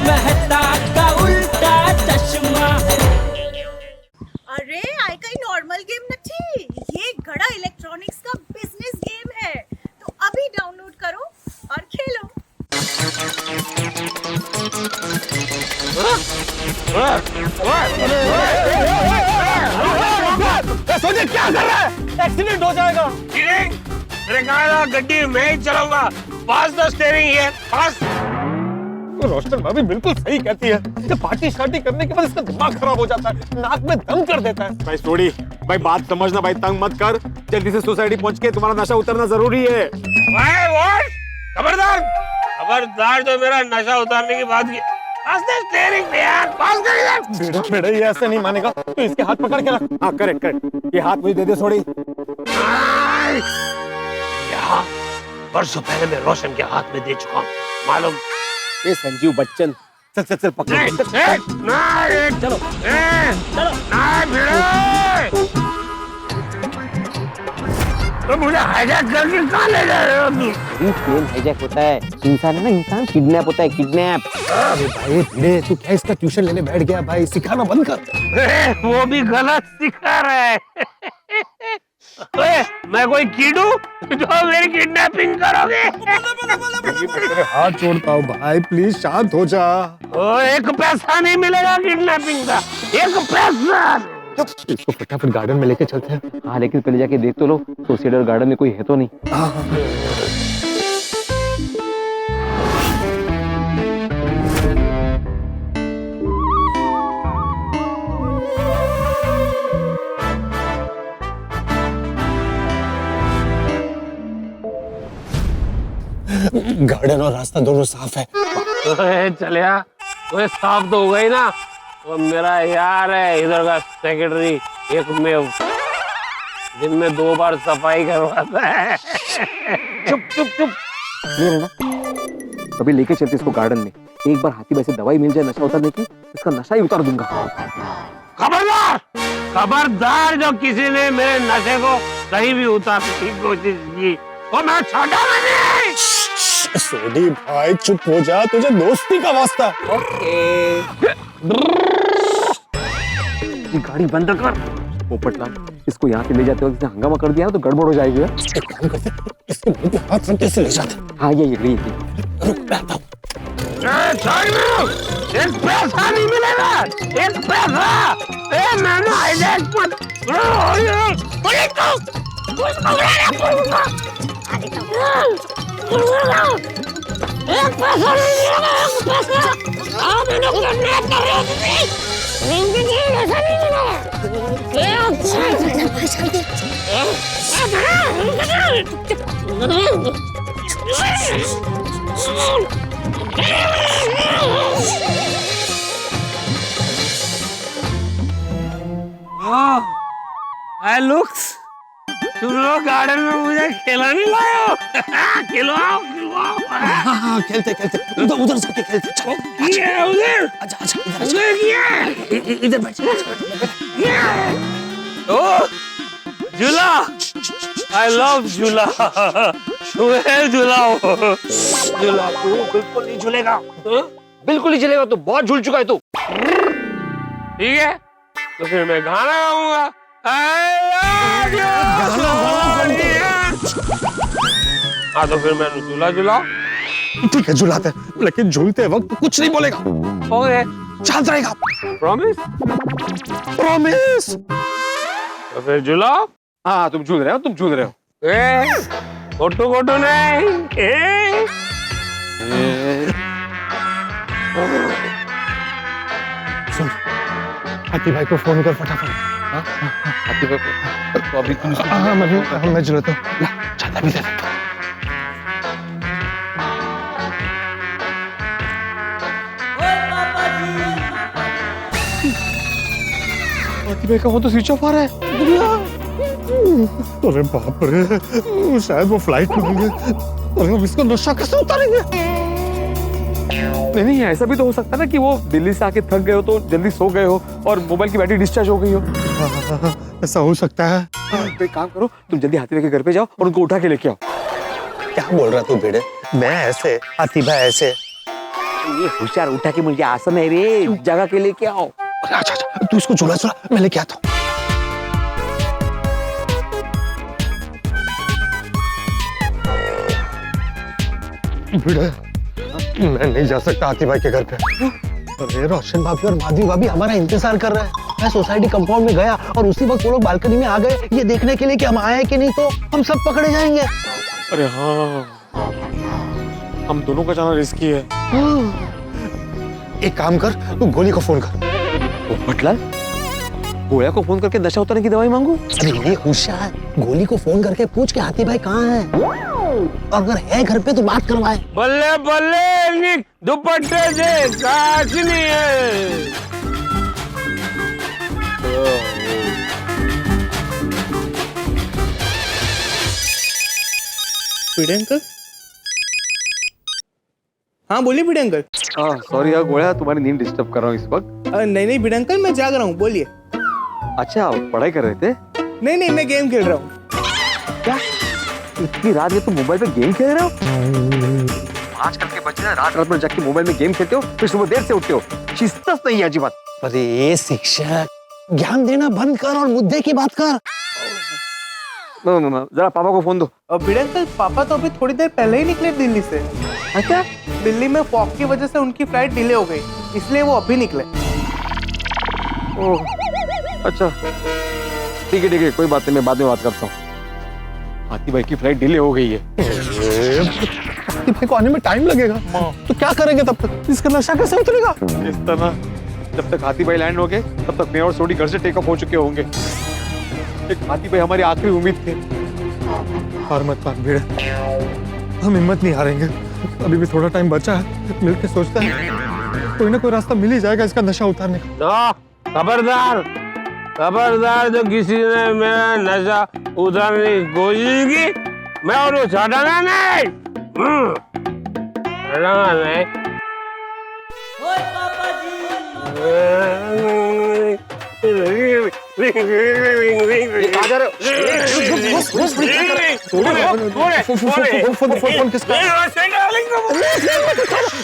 मेहता का उल्टा चश्मा। अरे आई कई नॉर्मल गेम नहीं, ये गड़ा इलेक्ट्रॉनिक्स का बिजनेस गेम है, तो अभी डाउनलोड करो और खेलो। सोचे क्या कर रहा है? एक्सीडेंट हो जाएगा। मेरे कहा गड्डी मैं ही चलाऊंगा। पास द स्टीयरिंग हियर, पास। रोशनी भाभी बिल्कुल सही कहती है। जब पार्टी शार्टी करने के बाद इसका दिमाग खराब हो जाता है, नाक में दम कर देता है। भाई सोडी, भाई बात समझना भाई, तंग मत कर। जल्दी से सोसाइटी पहुंच के तुम्हारा नशा उतरना जरूरी है। खबरदार खबरदार, जो मेरा नशा उतारने की बात की। पास द स्टीयरिंग यार, पास कर इधर। बेड़ा बेड़ा ये ऐसे नहीं मानेगा, तो इसके हाथ पकड़ के रख। हाँ करेक्ट करेक्ट, ये हाथ मुझे दे दे सोडी। यहाँ वर्षों पहले मैं रोशन के हाथ में दे चुका हूँ, मालूम। ये संजीव बच्चन, चल चल चल पकड़। चलो चलो तो मुझे हाईजैक करके कहाँ ले जा रहे हो तुम? प्लेन हाईजैक होता है, इंसान है ना, इंसान किडनैप होता है, किडनैप। अरे भाई भिड़े, तू क्या इसका ट्यूशन लेने बैठ गया? भाई सिखाना बंद कर। वो भी गलत सिखा रहा है। मैं कोई कीड़ू जो मेरी किडनैपिंग करोगे? तेरे हाथ जोड़ता हूँ भाई, प्लीज शांत हो जा। एक पैसा नहीं मिलेगा किडनैपिंग का, एक पैसा। इसको फटाफट गार्डन में लेके चलते हैं। हाँ लेकिन पहले जाके देख तो लो, सोसाइटी और गार्डन में कोई है तो नहीं। गार्डन और रास्ता दोनों साफ है। चलिया वो साफ तो हो गई ना। वो मेरा यार है इधर का सेक्रेटरी, एक में दिन में 2 बार सफाई करवाता है। चुप चुप चुप, ये है ना, कभी लेके चलते इसको गार्डन में। एक बार हाथी वैसे दवाई मिल जाए नशा उतारने की, इसका नशा ही उतार दूंगा। खबरदार खबरदार, जो किसी ने मेरे नशे को कहीं भी उतारने की कोशिश की वो मैं छोड़ा नहीं। सोडी भाई चुप हो जा, तुझे दोस्ती का वास्ता। ये गाड़ी बंद कर। पोपटलाल, इसको यहाँ से ले जाते वक्त हंगामा कर दिया तो गड़बड़ हो जाएगी। एक काम करते, इसके मुंह पे हाथ रख के इसे ले जाते। हाँ ये रुक, मैं आता हूँ। एक पैसा नहीं मिलेगा, एक पैसा। मैंने हाईजैक मत एक पैसा नहीं मिलेगा, एक पैसा। मैंने किडनैप कर रहे हो तुम्हें, ऐसा नहीं मिलेगा। Hey, looks, तुम लोग गार्डन में मुझे खिलाने लाए हो। खिलवाओ खिलवाओ। हाँ खेलते खेलते, उधर उधर जाके खेलते। चलो उधर आजा आजा, उधर इधर बैठ। ओ झूला, I love झूला। तुम्हें झूलाओ, झूला। तू बिल्कुल नहीं झूलेगा, बिल्कुल नहीं चलेगा, तो बहुत झूल चुका है तू। ठीक है? तो फिर मैं गाना गाऊंगा। हाँ तो फिर मैं झूला झूला। ठीक है झूलाते, लेकिन झूलते वक्त कुछ नहीं बोलेगा। ओके, शांत रहेगा। प्रॉमिस? प्रॉमिस। तो फिर झूलाओ। हाँ तुम झूल रहे हो, तुम झूल रहे हो। फोटो फोटो नहीं। सुन, हाथी भाई को फोन कर फटाफट। हाथी भाई तो अभी तुम हाँ मैं झूलता हूँ। ला छाता भी दे दे। हाथी भाई का वो तो स्विच ऑफ आ रहा है। अरे बाप रे, शायद वो फ्लाइट में होंगे। अरे हम इसका नशा कैसे उतारेंगे? नहीं ऐसा भी तो हो सकता है ना कि वो दिल्ली से आके थक गए हो तो जल्दी सो गए हो और मोबाइल की बैटरी डिस्चार्ज हो गई हो। ऐसा हो सकता है। तो एक काम करो, तुम जल्दी हाथी भाई के घर पे जाओ और उनको उठा के लेके आओ। क्या बोल रहा तू भिड़े? मैं ऐसे, हाथी भाई ऐसे। ये होशियार उठा के मुझे आसन है रे, जगह के लिए क्या हो। अच्छा अच्छा, तू इसको झूला झूला, मैं लेके आता हूँ। मैं नहीं जा सकता हाथी भाई के घर पे। अरे रोशन भाभी और माधवी भाभी हमारा इंतजार कर रहे हैं। मैं सोसाइटी कंपाउंड में गया और उसी वक्त वो लोग बालकनी में आ गए ये देखने के लिए कि हम आए कि नहीं, तो हम सब पकड़े जाएंगे। अरे हाँ, हम दोनों का जाना रिस्की है। एक काम कर, तू गोली को फोन कर। पोपटलाल, गोया को फोन करके नशा उतारने की दवाई मांगू? अरे ये होशियार, गोली को फोन करके पूछ के हाथी भाई कहाँ है, और अगर है घर पे तो बात करवाए। बल्ले बल्ले दुपट्टे से काश नहीं है। भिड़े अंकल? हाँ बोलिए भिड़े अंकल। हाँ सॉरी यार गोया, तुम्हारी नींद डिस्टर्ब कर रहा हूँ इस वक्त। नहीं नहीं भिड़े अंकल, मैं जाग रहा हूँ, बोलिए। अच्छा, पढ़ाई कर रहे थे? नहीं नहीं, मैं गेम खेल रहा हूँ। क्या इतनी रात में तुम मोबाइल पे गेम खेल रहे हो? आजकल के बच्चे रात रात में जाके मोबाइल में गेम खेलते हो, फिर सुबह देर से उठते हो। शिस्तस नहीं है बात। अरे शिक्षक, ज्ञान देना बंद कर और मुद्दे की बात कर। जरा पापा को फोन दो। भिड़े अंकल, पापा तो अभी थोड़ी देर पहले ही निकले दिल्ली से। अच्छा, दिल्ली में फॉग की वजह से उनकी फ्लाइट डिले हो गई, इसलिए वो अभी निकले। ओह अच्छा, ठीक है, कोई बात नहीं, मैं बाद में बात करता हूँ। हाथी भाई की फ्लाइट डिले हो गई है। हाथी भाई को आने में टाइम लगेगा, तो क्या करेंगे तब तक? इसका नशा कैसे उतरेगा? इस तरह जब तक हाथी भाई लैंड हो गए तब तक मैं और सोडी घर से टेक ऑफ हो चुके होंगे। एक हाथी भाई हमारी आखिरी उम्मीद थे। हार मत मान भिड़े, हम हिम्मत नहीं हारेंगे। अभी भी थोड़ा टाइम बचा है, मिलके सोचते हैं कोई ना कोई रास्ता मिल ही जाएगा इसका नशा उतारने का। खबरदार खबरदार, जो किसी ने मेरा नशा उतारने की कोशिश की, मैं और छाटांगा नहीं। छाटांगा नहीं। ओए पापा जी,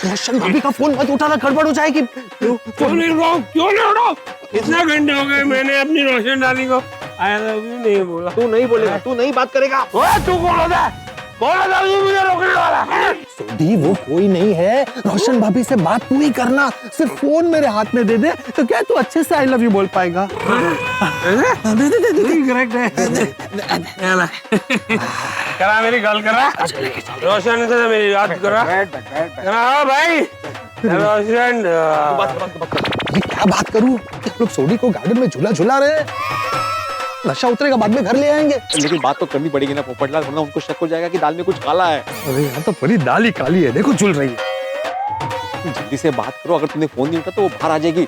रोशन भाभी का फोन मत उठाना, गड़बड़ हो जाएगी। क्यों नहीं उठाओ? इतना घंटे हो गए मैंने अपनी रोशन डाली को आई लव यू नहीं बोला। तू नहीं बोलेगा, तू नहीं बात करेगा। तू कौन होता है? कौन होता है तू मुझे रोकने वाला? सोडी, वो कोई नहीं है। रोशन भाभी से बात तू ही करना, सिर्फ फोन मेरे हाथ में दे दे तो क्या तू अच्छे से आई लव यू बोल पाएगा। दे। करेक्ट है। करा मेरी गल करा, रोशन से मेरी बात करा। करा भाई रोशन। ये क्या बात करूं? हम लोग सोडी को गार्डन में झूला झुला रहे हैं, नशा उतरेगा बाद में घर ले आएंगे। लेकिन बात तो करनी पड़ेगी ना पोपटलाल, वरना उनको शक हो जाएगा कि दाल में कुछ काला है। अरे यहाँ तो पूरी दाल ही काली है, देखो झुल रही है। जल्दी से बात करो, अगर तुमने फोन नहीं उठा तो वो बाहर आ जाएगी।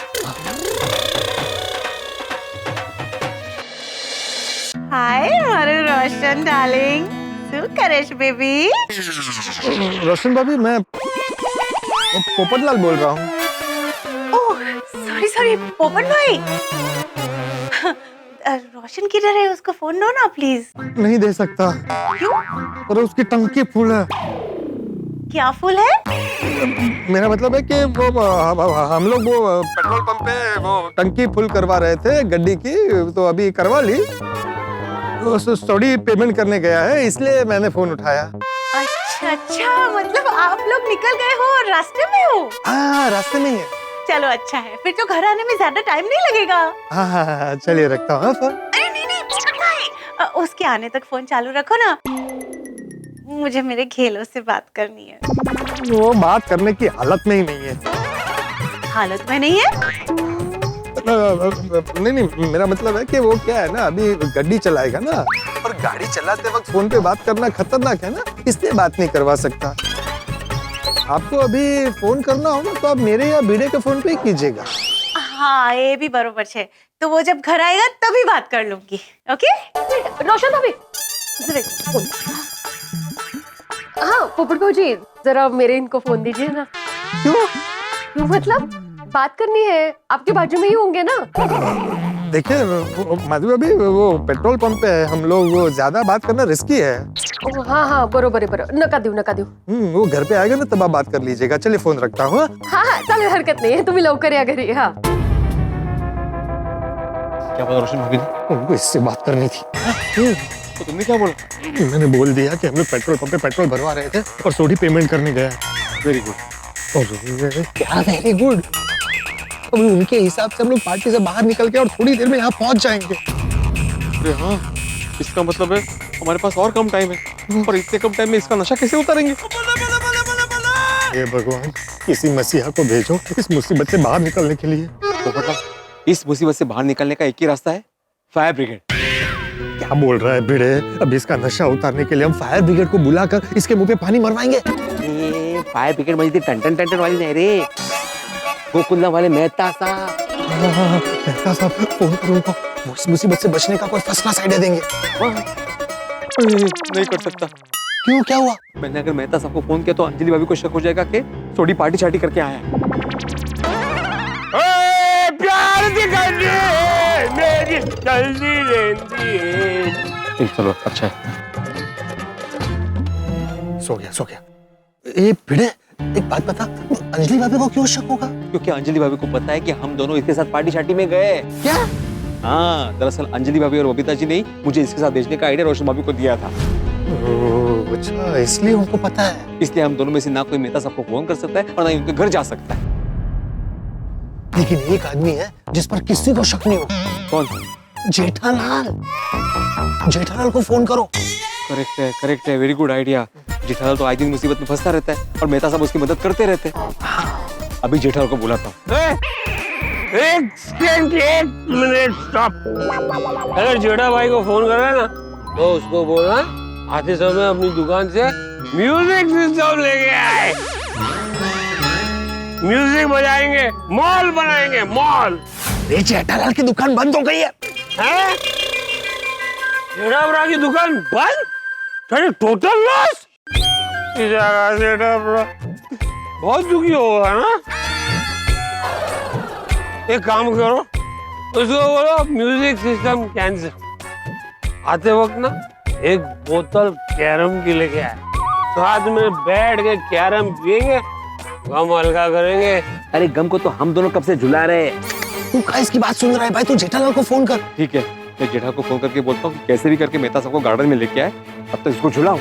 हाय मारू रोशन डार्लिंग, શું કરે છે બેબી? रोशन भाभी, मैं पोपटलाल बोल रहा हूँ। ओह सॉरी पोपट भाई। रोशन किधर है? उसको फोन दो ना प्लीज। नहीं दे सकता। क्यों? और उसकी टंकी फुल है। क्या फुल है? मेरा मतलब है कि वो हम लोग वो पेट्रोल पंप पे वो टंकी फुल करवा रहे थे गड्डी की, तो अभी करवा ली। सोडी पेमेंट करने गया है, इसलिए मैंने फोन उठाया। अच्छा, मतलब आप लोग निकल गए हो और रास्ते में हो? हाँ, रास्ते में ही है। चलो अच्छा है, फिर तो घर आने में ज्यादा टाइम नहीं लगेगा। हाँ, चलिए रखता हूँ फोन। अरे नहीं पोपट भाई, उसके आने तक फोन चालू रखो ना, मुझे मेरे खेलों से बात करनी है। वो बात करने की हालत में ही नहीं है। हालत में नहीं है? नहीं, मेरा मतलब है कि वो क्या है ना, अभी गाड़ी चलाएगा ना, और गाड़ी चलाते वक्त फोन पे बात करना खतरनाक है ना, इसलिए बात नहीं करवा सकता। आपको अभी फोन करना होगा तो आप मेरे या भिड़े के फोन पे ही कीजिएगा। हाँ ये भी बरोबर है, तो वो जब घर आएगा तभी बात कर लूंगी। ओके रोशन भाभी, हाँ पोपट भाजी, जरा मेरे इनको फोन दीजिए ना। क्यों? क्यों मतलब? बात करनी है, आपके बाजू में ही होंगे ना। देखिए माधवी अभी वो पेट्रोल पंप पे है हम लोग, वो ज्यादा बात करना रिस्की है। ओ, हाँ हाँ बरोबर आहे बरोबर, नका देऊ वो घर पे आएगा ना तब आप बात कर लीजिएगा। चलिए फोन रखता हूँ। हाँ हाँ चालेल, हरकत नाही, तुम्ही लवकर या घरी। हाँ क्या पता रोशन भाभी ने, उनको इससे बात करनी थी। तो तुमने क्या बोला? मैंने बोल दिया कि हम लोग पेट्रोल पंप पे पेट्रोल भरवा रहे थे और सोडी पेमेंट करने गया। Very good. क्या वेरी गुड? अभी उनके हिसाब से हम लोग पार्टी से बाहर निकल के और थोड़ी देर में यहाँ पहुंच जाएंगे। अरे हाँ, इसका मतलब है हमारे पास और कम टाइम है, और इतने कम टाइम में इसका नशा कैसे उतारेंगे? हे भगवान, किसी मसीहा को भेजो इस मुसीबत से बाहर निकलने के लिए। तो बेटा, इस मुसीबत से बाहर निकलने का एक ही रास्ता है, फायर ब्रिगेड। क्या बोल रहा है भिड़े? अब इसका नशा उतारने के लिए हम फायर ब्रिगेड को बुलाकर इसके मुंह पे पानी मरवाएंगे? फायर ब्रिगेड म्हणजे टन टन टन टन वाली नहीं रे, गोकुल्ला वाले मेहता साहब। मेहता साहब, फोन करो उनको, वो इस मुसीबत से बचने का कोई फर्स्ट क्लास आइडिया देंगे। नहीं कर सकता। क्यों, क्या हुआ? मैंने अगर मेहता साहब को फोन किया तो अंजलि भाभी को शक हो जाएगा कि थोड़ी पार्टी शार्टी करके आया है। प्यार दिखाई मेरी जल्दी रहती है। चलो अच्छा है। सो गया। ए भिड़े, एक बात बता, अंजलि भाभी को क्यों शक होगा? क्योंकि अंजलि भाभी को पता है कि हम दोनों इसके साथ पार्टी शार्टी में गए। क्या? हाँ, दरअसल अंजलि भाभी और बबीता जी ने मुझे इसके साथ भेजने का आइडिया रोशन भाभी को दिया था। अच्छा, इसलिए उनको पता है। इसलिए हम दोनों में से ना कोई मेहता साहब को फोन कर सकता है और ना ही उनके घर जा सकता है। लेकिन एक आदमी है जिस पर किसी को शक नहीं हो। कौन? जेठालाल। जेठालाल को फोन करो। करेक्ट है, वेरी गुड आइडिया। जेठालाल तो आए दिन मुसीबत में फंसता रहता है और मेहता साहब उसकी मदद करते रहते हैं। अभी जेठालाल को बुलाता हूँ। एक मिनट स्टॉप। अगर जेठा भाई को फोन कर रहा है ना तो उसको बोलना आते समय अपनी दुकान से म्यूजिक सिस्टम लेके आए। म्यूजिक बजाएंगे, मॉल बनाएंगे, मॉल। ये जेठालाल की दुकान बंद हो गई है। हैं? जेठाबरा की दुकान बंद? Total loss? जेठाबरा बहुत दुखी होगा ना। एक काम करो, उसको बोलो म्यूजिक सिस्टम कैंसिल। आते वक्त ना एक बोतल कैरम की लेके आए, साथ में बैठ के कैरम पियेंगे, गम हल्का करेंगे। अरे गम को तो हम दोनों कब से झुला रहे हैं। तू का इसकी बात सुन रहा है भाई? तू जेठालाल को फोन कर। ठीक है, मैं जेठा को फोन करके बोलता हूँ कैसे भी करके मेहता साहब को गार्डन में लेके आए, अब तक इसको झुलाओ।